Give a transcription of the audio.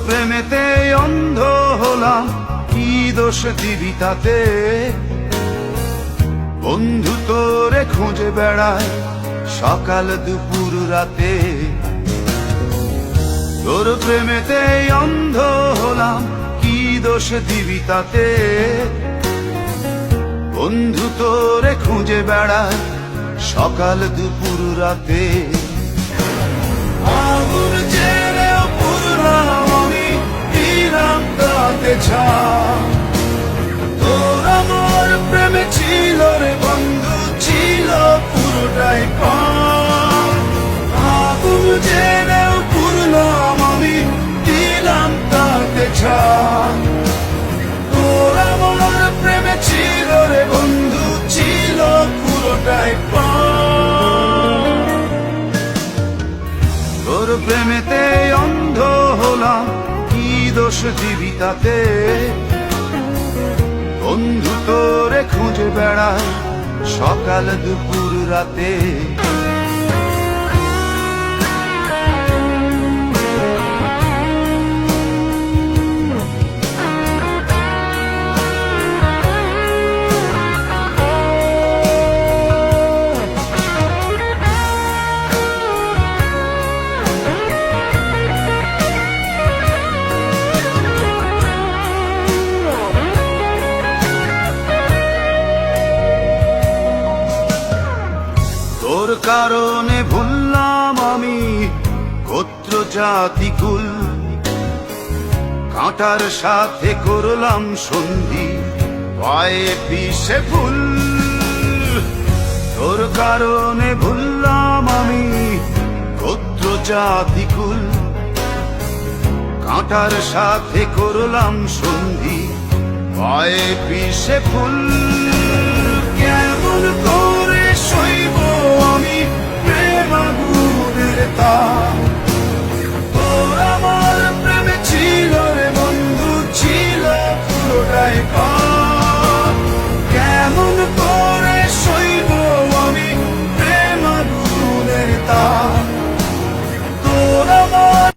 প্রেমেতে অন্ধ হলাম, কি দোষ দিবি তাতে? বন্ধু তোরে খুঁজে বেড়ায় সকাল দুপুর রাতে। তোর প্রেমেতে অন্ধ হলাম, কি দোষ দিবি তাতে? বন্ধু তোরে খুঁজে বেড়ায় সকাল দুপুর রাতে। আগুন জেলেও পুরলাম আমি, দিলাম তাতে ছাপ। তোর আমার প্রেমে ছিল রে বন্ধু, ছিল পুরোটাই পাপ। আগুন জেলেও পুরলাম আমি, দিলাম তাতে ছাপ। তোর আমার প্রেমে ছিল রে বন্ধু, ছিল পুরোটাই পাপ। তোর প্রেমেতে অন্ধ হলাম, কি দোষ দিবি তাতে? বন্ধু তোরে খুঁজে বেড়ায় সকাল দুপুর রাতে। তোর কারণে ভুললাম আমি গোত্র জাতি কুল, কাঁটার সাথে করলাম সন্ধি, পায়ে পিষে ফুল। তোর কারণে ভুললাম আমি গোত্র জাতি কুল, কাঁটার সাথে করলাম সন্ধি, পায়ে পিষে ফুল।